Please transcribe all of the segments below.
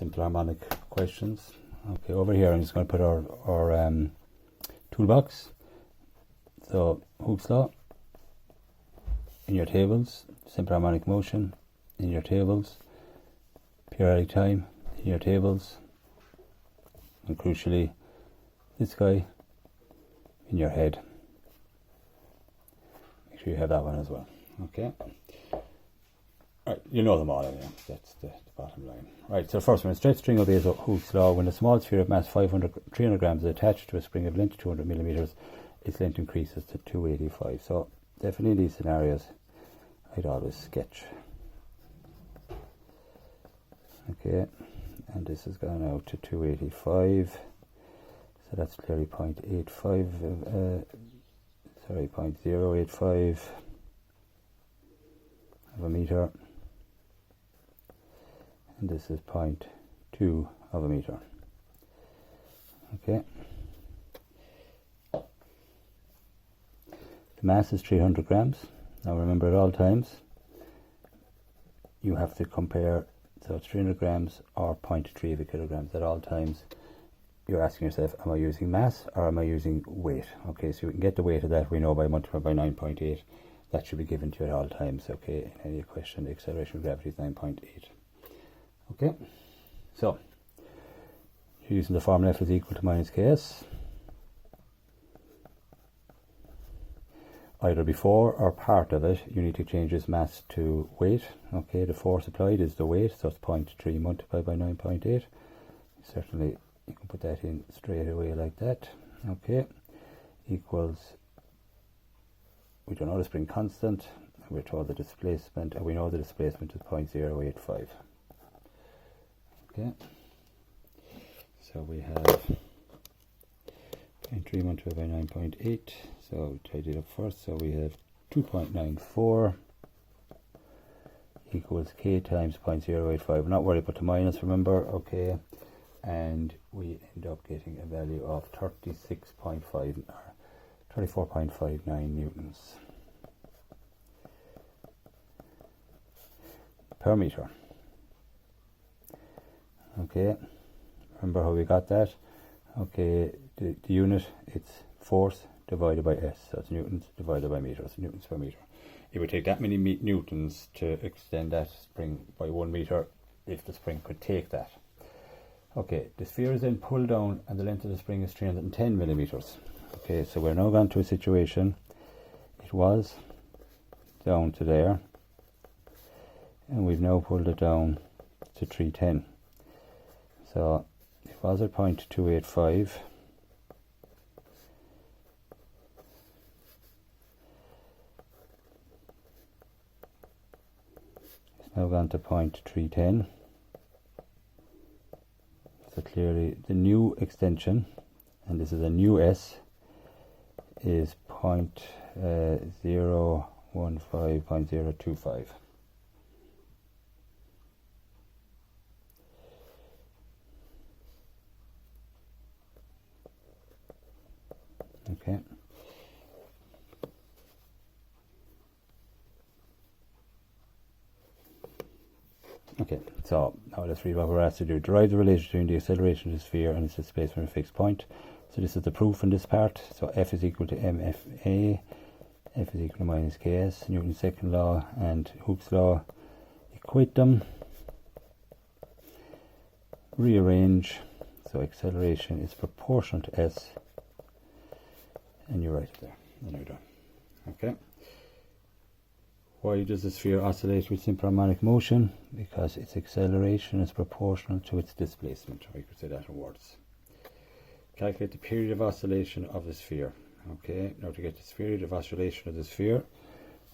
simple harmonic questions. Okay, over here I'm just going to put our toolbox. So Hooke's law in your tables, simple harmonic motion in your tables, periodic time in your tables, and crucially this guy in your head. Make sure you have that one as well. Okay. Right, you know them all anyway. That's the bottom line. Right, so first one, a stretched string obeys Hooke's law. When a small sphere of mass 300 grams is attached to a spring of length 200 millimeters, its length increases to 285. So definitely in these scenarios, I'd always sketch. Okay, and this has gone out to 285. So that's clearly 0.85, 0.085 of a meter. And this is 0.2 of a meter. Okay. The mass is 300 grams. Now remember, at all times you have to compare, so it's 300 grams or 0.3 of a kilograms. At all times you're asking yourself, am I using mass or am I using weight? Okay, so we can get the weight of that, we know, by multiplying by 9.8. That should be given to you at all times. Okay, in any question, the acceleration of gravity is 9.8. Okay, so you're using the formula F is equal to minus Ks. Either before or part of it, you need to change this mass to weight. Okay, the force applied is the weight, so it's 0.3 multiplied by 9.8. Certainly, you can put that in straight away like that. Okay, equals, we don't know the spring constant, and we're told the displacement, and we know the displacement is 0.085. Okay, so we have 0.3 multiplied by 9.8, so tidy it up first. So we have 2.94 equals K times 0.085. We're not worried about the minus, remember. Okay, and we end up getting a value of 34.59 newtons per meter. Okay, remember how we got that? Okay, the unit, it's force divided by S, so it's newtons divided by meters, newtons per meter. It would take that many newtons to extend that spring by 1 meter if the spring could take that. Okay, the sphere is then pulled down and the length of the spring is 310 millimeters. Okay, so we're now gone to a situation, it was down to there, and we've now pulled it down to 310. So it was at 0.285. It's now gone to 0.310. So clearly the new extension, and this is a new S, is 0.015, 0.025. Okay. Okay, so now let's read what we're asked to do. Derive the relation between the acceleration of the sphere and its displacement at a fixed point. So this is the proof in this part. So F is equal to mFA, F is equal to minus Ks, Newton's second law and Hooke's law. Equate them, rearrange, so acceleration is proportional to S, and you write it there, and you're done. Okay. Why does the sphere oscillate with simple harmonic motion? Because its acceleration is proportional to its displacement, or you could say that in words. Calculate the period of oscillation of the sphere. Okay, now to get the period of oscillation of the sphere,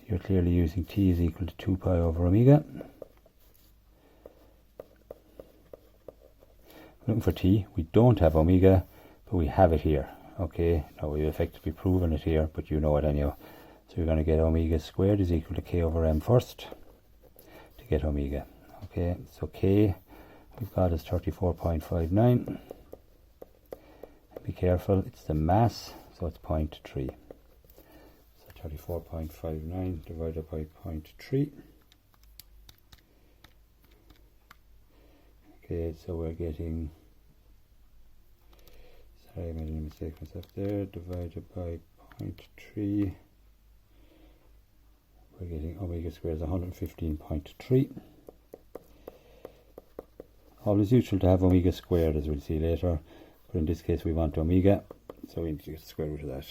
you're clearly using T is equal to 2 pi over omega. Looking for T, we don't have omega, but we have it here. Okay, now we've effectively proven it here, but you know it anyhow. So you're going to get omega squared is equal to K over M first to get omega. Okay, so K we've got is 34.59. Be careful, it's the mass, so it's 0.3. So 34.59 divided by 0.3. Okay, so we're getting, sorry I made a mistake myself there, divided by 0.3, we're getting omega squared is 115.3. Always useful to have omega squared, as we'll see later, but in this case we want omega, so we need to get the square root of that.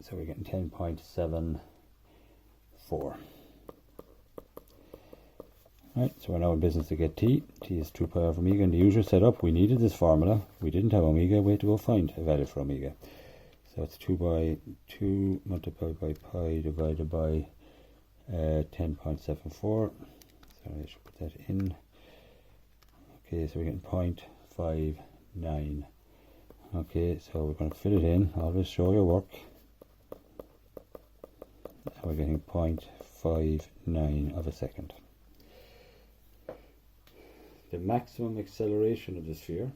So we're getting 10.74. Right, so we're now in business to get t. T is 2 pi over omega. In the usual setup, we needed this formula. We didn't have omega. We had to go find a value for omega. So it's 2 by 2 multiplied by pi divided by 10.74. So I should put that in. Okay, so we're getting 0.59. Okay, so we're going to fill it in. Always show your work. And we're getting 0.59 of a second. The maximum acceleration of the sphere